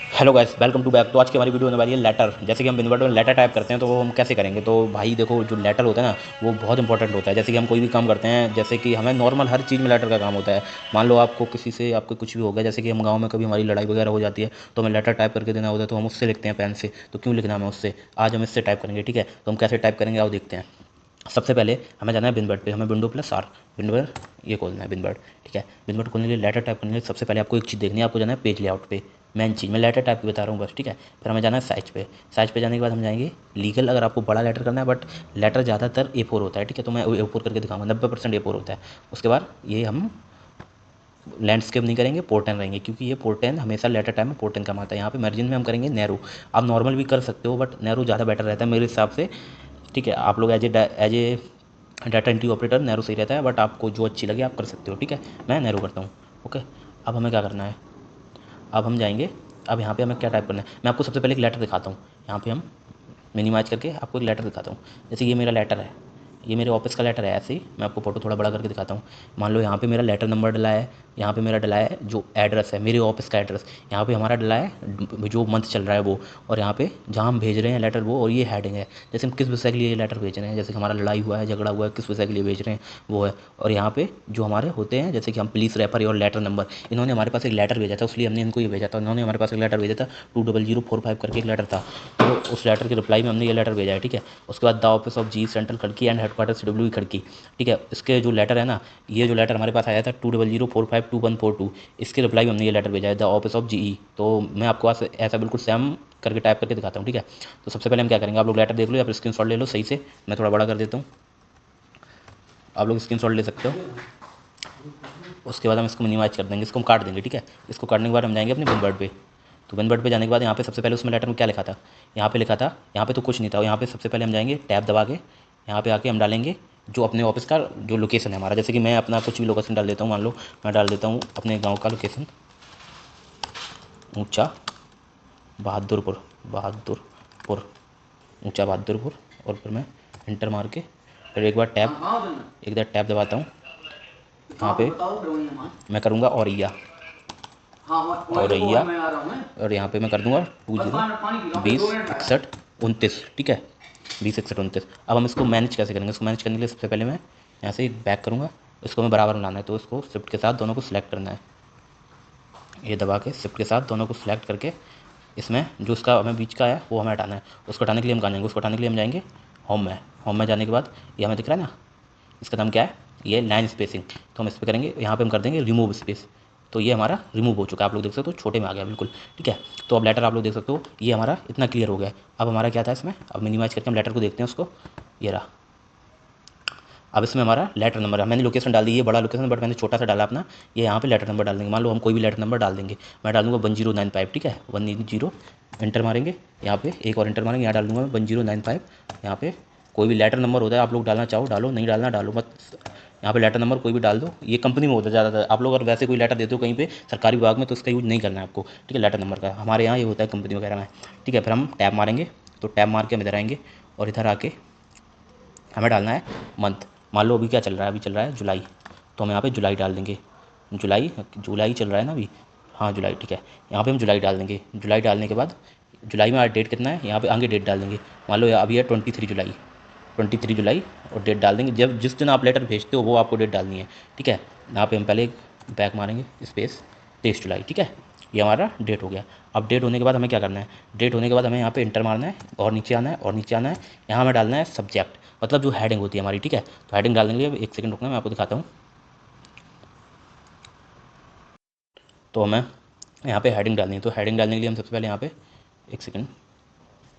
Hello guys, welcome to back. तो आज की हमारी वीडियो होने वाली है लेटर। जैसे कि हम विनवर्ड में लेटर टाइप करते हैं तो वो हम कैसे करेंगे। तो भाई देखो, जो लेटर होता है ना, वो बहुत इंपॉर्टेंट होता है। जैसे कि हम कोई भी काम करते हैं, जैसे कि हमें नॉर्मल हर चीज़ में लेटर का काम होता है। मान लो आपको किसी से आपको कुछ भी हो गया, जैसे कि हम गाँव में कभी हमारी लड़ाई वगैरह हो जाती है तो हमें लेटर टाइप करके देना होता है, तो हम उससे लिखते हैं पेन से। तो क्यों लिखना हमें उससे, आज हम इससे टाइप करेंगे। ठीक है, तो हम कैसे टाइप करेंगे आओ देखते हैं। सबसे पहले हमें जाना है विनवर्ड पे, हमें विंडो प्लस आर, विनवर्ड ये खोलना है विनवर्ड। ठीक है, विनवर्ड खोलने के लिए लेटर टाइप करने के लिए सबसे पहले आपको एक चीज़ देखनी है, आपको जाना है पेज लेआउट पे। मेन चीज़ मैं लेटर टाइप की बता रहा हूँ बस। ठीक है, फिर हमें जाना है साइज पे। साइज पे जाने के बाद हम जाएंगे लीगल, अगर आपको बड़ा लेटर करना है, बट लेटर ज़्यादातर A4 होता है। ठीक है, तो मैं A4 करके दिखाऊंगा, 90% A4 होता है। उसके बाद ये हम लैंडस्केप नहीं करेंगे, पोर्टेन रहेंगे, क्योंकि ये पोर्टेन हमेशा लेटर टाइम में पोर्टेन काम आता है। यहाँ पे मार्जिन में हम करेंगे नैरो। आप नॉर्मल भी कर सकते हो, बट नैरो ज़्यादा बेटर रहता है मेरे हिसाब से। ठीक है, आप लोग as a data entry operator narrow सही रहता है, बट आपको जो अच्छी लगे आप कर सकते हो। ठीक है, मैं नैरो करता हूँ। ओके, अब हमें क्या करना है, अब हम जाएंगे। अब यहाँ पे हमें क्या टाइप करना है, मैं आपको सबसे पहले एक लेटर दिखाता हूँ। यहाँ पे हम मिनिमाइज करके आपको एक लेटर दिखाता हूँ। जैसे ये मेरा लेटर है, ये मेरे ऑफिस का लेटर है। ऐसे ही मैं आपको फोटो थोड़ा बड़ा करके दिखाता हूँ। मान लो यहाँ पे मेरा लेटर नंबर डला है, यहाँ पे मेरा डला है जो एड्रेस है मेरे ऑफिस का एड्रेस, यहाँ पे हमारा डला है जो मंथ चल रहा है वो, और यहाँ पे जहाँ हम भेज रहे हैं लेटर वो, और ये हेडिंग है जैसे हम किस विषय के लिए ये लेटर भेज रहे हैं, जैसे कि हमारा लड़ाई हुआ है, झगड़ा हुआ है, किस विषय के लिए भेज रहे हैं वो है। और यहाँ पे जो हमारे होते हैं, जैसे कि हम पुलिस रेफर और लेटर नंबर, इन्होंने हमारे पास एक लेटर भेजा था, इसलिए हमने इनको ये भेजा था। इन्होंने हमारे पास एक लेटर भेजा था, 20045 करके एक लेटर था, तो उस लेटर के रिप्लाई में हमने ये लेटर भेजा है। ठीक है, उसके बाद the office of G central Khadki and headquarter CW Khadki. ठीक है, इसके जो लेटर है ना, ये जो लेटर हमारे पास आया था 200452142, इसके रिप्लाई में हमने ये लेटर भेजा है द ऑफिस ऑफ GE। तो मैं आपको आज ऐसा बिल्कुल सेम करके टाइप करके दिखाता हूँ। ठीक है, तो सबसे पहले हम क्या करेंगे, आप लोग लेटर देख लो या फिर स्क्रीनशॉट ले लो सही से, मैं थोड़ा बड़ा कर देता हूँ, आप लोग स्क्रीनशॉट ले सकते हो। उसके बाद हम इसको मिनिमाइज कर देंगे, इसको हम काट देंगे। ठीक है, इसको काटने के बाद हम जाएंगे अपने विनवर्ड पे। तो विनवर्ड पे जाने के बाद यहाँ पे सबसे पहले उसमें लेटर में क्या लिखा था, यहाँ पे लिखा था, यहाँ पे तो कुछ नहीं था। यहाँ पे सबसे पहले हम जाएंगे टैब दबा के, यहाँ पे आके हम डालेंगे जो अपने ऑफिस का जो लोकेशन है हमारा। जैसे कि मैं अपना कुछ भी लोकेशन डाल देता हूँ, मान लो मैं डाल देता हूँ अपने गाँव का लोकेशन, ऊँचा बहादुरपुर, बहादुरपुर, ऊँचा बहादुरपुर। और फिर मैं इंटर मार के फिर एक बार टैब दबाता हूँ। यहाँ पे मैं करूँगा औरैया, और यहाँ पे मैं कर दूंगा 20 20 61 29। ठीक है, 20 61 29। अब हम इसको मैनेज कैसे करेंगे, इसको मैनेज करने के लिए सबसे पहले मैं यहाँ से बैक करूँगा, इसको मैं बराबर लाना है, तो इसको शिफ्ट के साथ दोनों को सिलेक्ट करना है। ये दबा के शिफ्ट के साथ दोनों को सिलेक्ट करके इसमें जो इसका हमें बीच का है वो हमें हटाना है। उसको हटाने के लिए हम कहाँ जाएंगे, उसको हटाने के लिए हम जाएंगे होम में। होम में जाने के बाद ये हमें दिख रहा है ना, इसका नाम क्या है, ये लाइन स्पेसिंग। तो हम इस पर करेंगे, यहाँ पे हम कर देंगे रिमूव स्पेस। तो ये हमारा रिमूव हो चुका है, आप लोग देख सकते हो छोटे में आ गया बिल्कुल। ठीक है, तो अब लेटर आप लोग देख सकते हो ये हमारा इतना क्लियर हो गया है। अब हमारा क्या था इसमें, अब मिनिमाइज करके हम लेटर को देखते हैं उसको, ये रहा। अब इसमें हमारा लेटर नंबर है, मैंने लोकेशन डाल दी, ये बड़ा लोकेशन बट मैंने छोटा सा डाला अपना। ये यहाँ पे लेटर नंबर डाल देंगे, मान लो हम कोई भी लेटर नंबर डाल देंगे। मैं डाल दूँगा 1095। ठीक है, 10, इंटर मारेंगे, यहाँ पे एक और इंटर मारेंगे, यहाँ डाल दूँगा मैं 1095। यहाँ पे कोई भी लेटर नंबर होता है, आप लोग डालना चाहो डालो, नहीं डालना डालो मत। यहाँ पे लेटर नंबर कोई भी डाल दो, ये कंपनी में होता है ज़्यादातर। आप लोग अगर वैसे कोई लेटर देते हो कहीं पे सरकारी विभाग में तो इसका यूज़ नहीं करना है आपको। ठीक है, लेटर नंबर का हमारे यहाँ ये होता है कंपनी वगैरह में। ठीक है, फिर हम टैब मारेंगे, तो टैब मार के हम इधर आएंगे, और इधर आके हमें डालना है मंथ। मान लो अभी क्या चल रहा है, अभी चल रहा है जुलाई, तो हम यहाँ पे जुलाई डाल देंगे। जुलाई जुलाई चल रहा है ना अभी, हाँ जुलाई। ठीक है, यहाँ पे हम जुलाई डाल देंगे। जुलाई डालने के बाद जुलाई में आज डेट कितना है, यहाँ पे आगे डेट डाल देंगे। मान लो अभी है 23 जुलाई, 23 जुलाई, और डेट डाल देंगे जब जिस दिन आप लेटर भेजते हो वो आपको डेट डालनी है। ठीक है, यहाँ पे हम पहले बैक मारेंगे स्पेस 23 जुलाई। ठीक है, ये हमारा डेट हो गया। अब डेट होने के बाद हमें क्या करना है, डेट होने के बाद हमें यहाँ पे इंटर मारना है, और नीचे आना है, और नीचे आना है। यहाँ हमें डालना है सब्जेक्ट, मतलब जो हेडिंग होती है हमारी। ठीक है, तो हेडिंग डालने के लिए एक सेकंड रुकना, मैं आपको दिखाता हूँ। तो हमें यहाँ पे हेडिंग डालनी है, तो हेडिंग डालने के लिए हम सबसे पहले यहाँ पे एक सेकंड,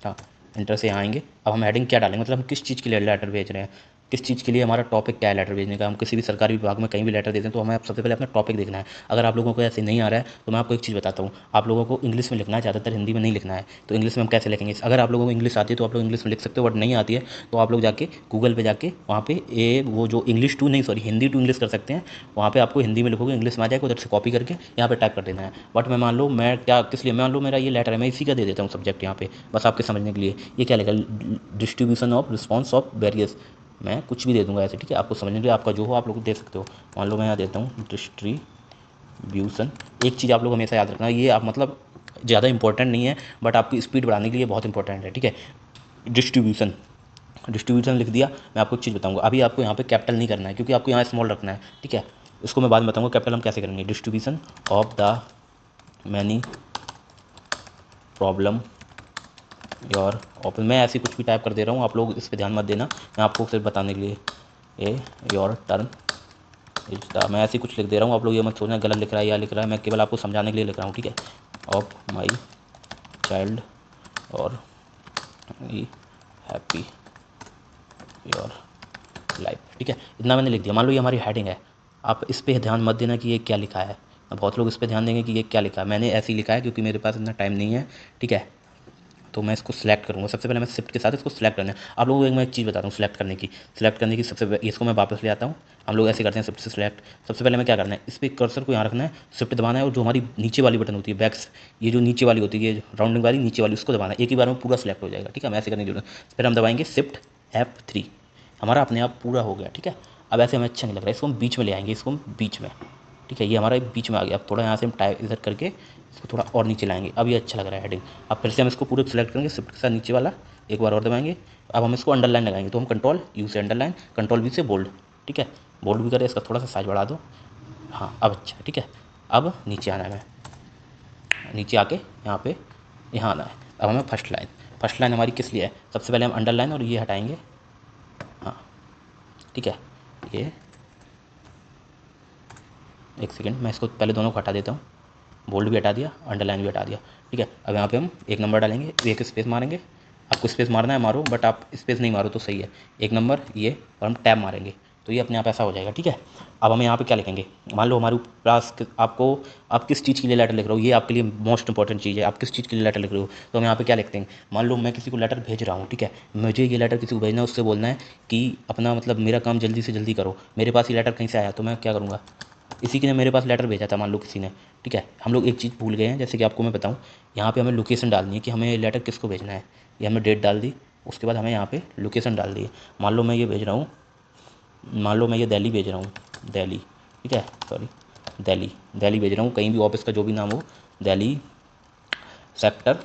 हाँ, इंटर से यहाँ आएंगे। अब हम हेडिंग क्या डालेंगे, मतलब हम किस चीज़ के लिए लेटर भेज रहे हैं, किस चीज़ के लिए हमारा टॉपिक क्या है लेटर भेजने का। हम किसी भी सरकारी विभाग में कहीं भी लेटर देते हैं तो हमें सबसे पहले अपना टॉपिक देखना है। अगर आप लोगों को ऐसे नहीं आ रहा है तो मैं आपको एक चीज़ बताता हूँ, आप लोगों को इंग्लिश में लिखना है, ज़्यादातर हिंदी में नहीं लिखना है। तो इंग्लिश में हम कैसे लिखेंगे, अगर आप लोगों को इंग्लिश आती है तो आप लोग इंग्लिश में लिख सकते हो, बट नहीं आती है तो आप लोग जाके गूगल पे जाके वहाँ पे वो जो इंग्लिश टू नहीं, सॉरी, हिंदी टू इंग्लिश कर सकते हैं। वहाँ पे आपको हिंदी में लिखोगे इंग्लिश में आ जाएगा, उधर से कॉपी करके यहाँ पे टाइप कर देना है। बट मैं मान लो मैं क्या किस लिए, मान लो मेरा ये लेटर है, मैं इसी का दे देता हूँ सब्जेक्ट यहाँ पे, बस आपके समझने के लिए। ये क्या लिखा, distribution of response of various, मैं कुछ भी दे दूंगा ऐसे। ठीक है, आपको समझने के लिए, आपका जो हो आप लोग दे सकते हो। मान लो मैं यहाँ देता हूँ डिस्ट्रीब्यूशन। एक चीज़ आप लोग हमेशा याद रखना, ये आप मतलब ज़्यादा इंपॉर्टेंट नहीं है, बट आपकी स्पीड बढ़ाने के लिए बहुत इंपॉर्टेंट है, ठीक है। डिस्ट्रीब्यूशन, डिस्ट्रीब्यूशन लिख दिया। मैं आपको एक चीज़ बताऊंगा, अभी आपको यहाँ पे कैपिटल नहीं करना है क्योंकि आपको यहाँ स्मॉल रखना है, ठीक है। इसको मैं बाद में बताऊंगा कैपिटल हम कैसे करेंगे। Distribution of the many problem your option, मैं ऐसे कुछ भी टाइप कर दे रहा हूँ, आप लोग इस पर ध्यान मत देना, मैं आपको सिर्फ बताने के लिए ए योर टर्न इज द, मैं ऐसे कुछ लिख दे रहा हूँ, आप लोग ये मत सोचना गलत लिख रहा है या लिख रहा है, मैं केवल आपको समझाने के लिए लिख रहा हूँ, ठीक है। ऑफ माई चाइल्ड और हैप्पी योर लाइफ, ठीक है। इतना मैंने लिख दिया। मान लो ये हमारी हेडिंग है, आप इस पर ध्यान मत देना कि ये क्या लिखा है, बहुत लोग इस पर ध्यान देंगे कि ये क्या लिखा है, मैंने ऐसे ही लिखा है क्योंकि मेरे पास इतना टाइम नहीं है, ठीक है। तो मैं इसको सिलेक्ट करूँगा, सबसे पहले मैं शिफ्ट के साथ इसको सिलेक्ट करना है। आप लोगों को मैं एक चीज़ बताता हूँ सिलेक्ट करने की सबसे, इसको मैं वापस ले आता हूँ। हम लोग ऐसे करते हैं शिफ्ट से सिलेक्ट। सबसे पहले मैं क्या करना है, इस पर कर्सर को यहाँ रखना है, शिफ्ट दबाना है, और जो हमारी नीचे वाली बटन होती है बैक्स, ये जो नीचे वाली होती है, ये राउंडिंग वाली नीचे वाली, उसको दबाना है, एक ही बार में पूरा सिलेक्ट हो जाएगा, ठीक है। मैं ऐसे करने की जरूरत, फिर हम दबाएंगे शिफ्ट F3, हमारा अपने आप पूरा हो गया, ठीक है। अब ऐसे हमें अच्छा नहीं लग रहा है, इसको हम बीच में ले आएंगे, इसको हम बीच में, ठीक है। ये हमारा बीच में आ गया। अब थोड़ा यहाँ से हम टाइप इधर करके इसको थोड़ा और नीचे लाएंगे, अब ये अच्छा लग रहा है हेडिंग। अब फिर से हम इसको पूरे सेलेक्ट करेंगे, शिफ्ट के साथ नीचे वाला एक बार और दबाएंगे। अब हम इसको अंडरलाइन लगाएंगे, तो हम कंट्रोल यू से अंडरलाइन, कंट्रोल वी से बोल्ड, ठीक है। बोल्ड भी करें, इसका थोड़ा सा साइज बढ़ा दो, हाँ अब अच्छा, ठीक है। अब नीचे आना है, हमें नीचे आके यहाँ आना है। अब हमें फर्स्ट लाइन हमारी किस लिए है, सबसे पहले हम अंडरलाइन और ये हटाएंगे, हाँ ठीक है। ये एक सेकेंड, मैं इसको पहले दोनों को हटा देता हूँ, बोल्ड भी हटा दिया, अंडरलाइन भी हटा दिया, ठीक है। अब यहाँ पे हम एक नंबर डालेंगे, एक स्पेस मारेंगे, आपको स्पेस मारना है मारो, बट आप स्पेस नहीं मारो तो सही है। एक नंबर ये, और हम टैब मारेंगे तो ये अपने आप ऐसा हो जाएगा, ठीक है। अब हमें यहाँ पे क्या लिखेंगे, मान लो हमारे पास आपको, आप किस चीज़ के लिए लेटर लिख रहे हो, ये आपके लिए मोस्ट इंपॉर्टेंट चीज़ है, आप किस चीज़ के लिए लेटर लिख रहे हो। तो हम यहाँ पे क्या लिखते हैं, मान लो मैं किसी को लेटर भेज रहा हूँ, ठीक है, मुझे ये लेटर किसी को भेजना है, उससे बोलना है कि अपना मतलब मेरा काम जल्दी से जल्दी करो, मेरे पास ये लेटर कहीं से आया, तो मैं क्या करूँगा, इसी के ने मेरे पास लेटर भेजा था, मान लो किसी ने, ठीक है। हम लोग एक चीज़ भूल गए हैं, जैसे कि आपको मैं बताऊं, यहाँ पे हमें लोकेशन डालनी है कि हमें लेटर किसको भेजना है, ये हमने डेट डाल दी, उसके बाद हमें यहाँ पे लोकेशन डाल दी है। मान लो मैं ये भेज रहा हूँ, मान लो मैं ये दिल्ली भेज रहा हूँ, दिल्ली, ठीक है, सॉरी दिल्ली भेज रहा हूँ, कहीं भी ऑफिस का जो भी नाम हो, दिल्ली सेक्टर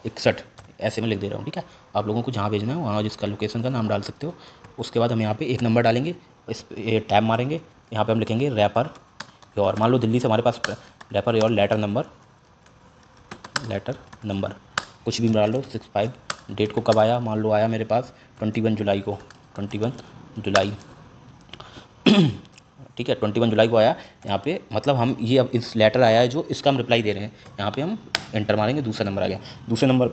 61, ऐसे में लिख दे रहा हूँ, ठीक है। आप लोगों को जहाँ भेजना है वहाँ जिसका लोकेशन का नाम डाल सकते हो। उसके बाद हम यहाँ पे एक नंबर डालेंगे, इस ये टैब मारेंगे, यहाँ पे हम लिखेंगे रैपर योर, मान लो दिल्ली से हमारे पास रैपर योर लेटर नंबर कुछ भी डाल लो 65, डेट को कब आया, मान लो आया मेरे पास 21 जुलाई को, 21 जुलाई ठीक है, 21 जुलाई को आया। यहाँ पे मतलब हम ये अब इस लेटर आया है जो इसका हम रिप्लाई दे रहे हैं, यहाँ पे हम एंटर मारेंगे, दूसरा नंबर आ गया। दूसरे नंबर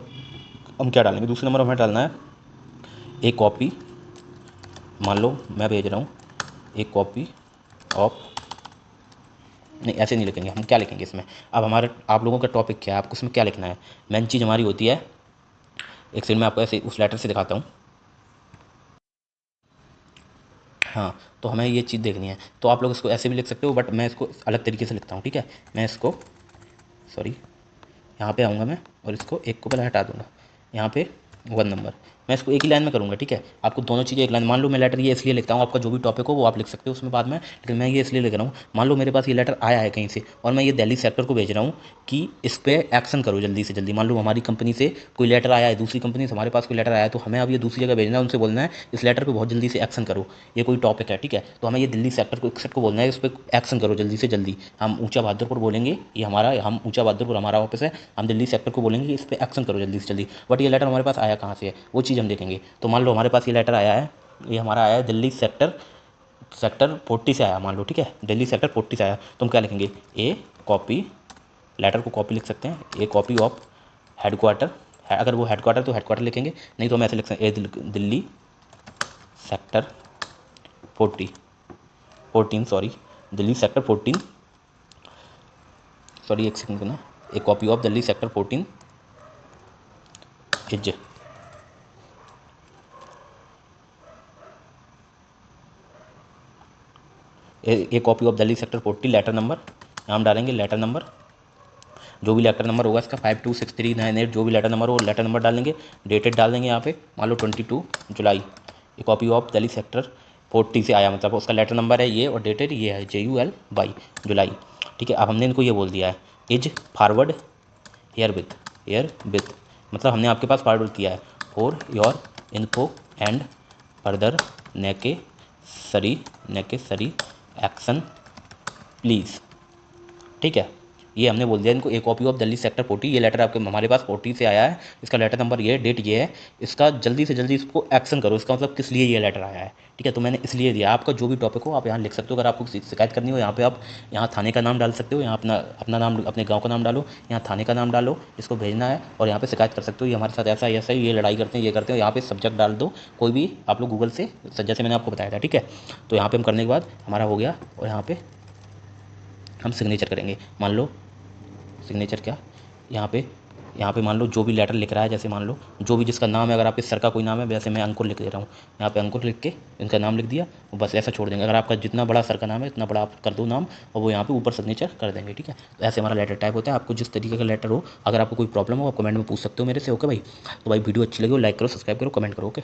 हम क्या डालेंगे, दूसरे नंबर हमें डालना है एक कॉपी, मान लो मैं भेज रहा हूँ एक कॉपी ऑफ, नहीं ऐसे नहीं लिखेंगे, हम क्या लिखेंगे इसमें, अब हमारे आप लोगों का टॉपिक क्या है, आपको इसमें क्या लिखना है। मेन चीज़ हमारी होती है, एक सेकंड मैं आपको ऐसे उस लेटर से दिखाता हूँ, हाँ। तो हमें ये चीज़ देखनी है, तो आप लोग इसको ऐसे भी लिख सकते हो, बट मैं इसको अलग तरीके से लिखता हूँ, ठीक है। मैं इसको, सॉरी, यहाँ पे आऊँगा मैं और इसको एक को पहले हटा दूँगा, यहाँ पे 1 नंबर, मैं इसको एक ही लाइन में करूँगा, ठीक है। आपको दोनों चीज़ें एक लाइन, मान लो मैं लेटर ये इसलिए लिखता हूँ, आपका जो भी टॉपिक हो वो आप लिख सकते हो उसमें बाद में, लेकिन मैं ये इसलिए लिख रहा हूँ, मान लो मेरे पास ये लेटर आया है कहीं से और मैं ये दिल्ली सेक्टर को भेज रहा हूँ कि इस पर एक्शन करो जल्दी से जल्दी। मान लो हमारी कंपनी से कोई लेटर आया है, दूसरी कंपनी से हमारे पास कोई लेटर आया है, तो हमें अब ये दूसरी जगह भेजना है, उनसे बोलना है इस लेटर पर बहुत जल्दी से एक्शन करो, ये कोई टॉपिक है, ठीक है। तो हमें ये दिल्ली सेक्टर को 61 को बोलना है, इस पर एक्शन करो जल्दी से जल्दी। हम ऊँचा बहादुरपुर बोलेंगे, ये हमारा, हम ऊँचा बहादुरपुर हमारा ऑफिस है, हम दिल्ली सेक्टर को बोलेंगे कि इस पर एक्शन करो जल्दी से जल्दी। बट ये लेटर हमारे पास आया कहाँ से है वो चीज़ हम देखेंगे। तो मान लो हमारे पास ये लेटर आया है, ये हमारा आया है दिल्ली सेक्टर 40 से आया, मान लो, ठीक है, दिल्ली सेक्टर 40 से आया, तो हम क्या लिखेंगे, ए कॉपी, लेटर को कॉपी लिख सकते हैं, ए कॉपी ऑफ हेडक्वार्टर, अगर वो हेडक्वार्टर तो हेडक्वार्टर लिखेंगे, नहीं तो हम ऐसे लिख सकते हैं a Delhi sector 14 sorry, Delhi sector 14, sorry एक सेकंड करना, a copy of Delhi sector 14 is, a copy of Delhi sector 40 letter number, हम डालेंगे लेटर नंबर, जो भी लेटर नंबर होगा इसका 526398, जो भी लेटर नंबर हो लेटर नंबर डालेंगे, डेटेड डाल देंगे यहाँ पे, मान लो 22 जुलाई, a copy of Delhi sector 40 से आया, मतलब उसका लेटर नंबर है ये और डेटेड ये है JULY जुलाई, ठीक है। अब हमने इनको ये बोल दिया है इज फॉरवर्ड हेयर विथ मतलब हमने आपके पास फॉरवर्ड किया है for your info and further necessary action please. ठीक है, ये हमने बोल दिया इनको। A copy of Delhi sector 40, ये लेटर आपके हमारे पास 40 से आया है, इसका लेटर नंबर ये है, डेट ये है, इसका जल्दी से जल्दी इसको एक्शन करो। इसका मतलब किस लिए ये लेटर आया है। ठीक है, तो मैंने इसलिए दिया। आपका जो भी टॉपिक हो आप यहाँ लिख सकते हो। अगर आपको शिकायत करनी हो यहाँ पे आप यहाँ थाने का नाम डाल सकते हो, यहाँ अपना अपना नाम, अपने गाँव का नाम डालो, यहाँ थाने का नाम डालो, इसको भेजना है और यहाँ पे शिकायत कर सकते हो। ये हमारे साथ ऐसा है, ऐसा है, ये लड़ाई करते हैं, ये करते हैं। यहाँ पे सब्जेक्ट डाल दो कोई भी आप लोग गूगल से, जैसे मैंने आपको बताया था। ठीक है, तो यहाँ पे हम करने के बाद हमारा हो गया और यहाँ पे हम सिग्नेचर करेंगे। मान लो सिग्नेचर क्या, यहाँ पे मान लो जो भी लेटर लिख रहा है, जैसे मान लो जो भी जिसका नाम है, अगर आपके सर का कोई नाम है, वैसे मैं अंकुर लिख दे रहा हूँ, यहाँ पे अंकुर लिख के इनका नाम लिख दिया और बस ऐसा छोड़ देंगे। अगर आपका जितना बड़ा सर का नाम है इतना बड़ा आप कर दो नाम और वो यहाँ पे ऊपर सिग्नेचर कर देंगे। ठीक है, तो ऐसे हमारा लेटर टाइप होता है। आपको जिस तरीके का लेटर हो, अगर आपको कोई प्रॉब्लम हो आप कमेंट में पूछ सकते हो मेरे से। ओके भाई, तो भाई वीडियो अच्छी लगी हो लाइक करो, सब्सक्राइब करो, कमेंट करो। ओके।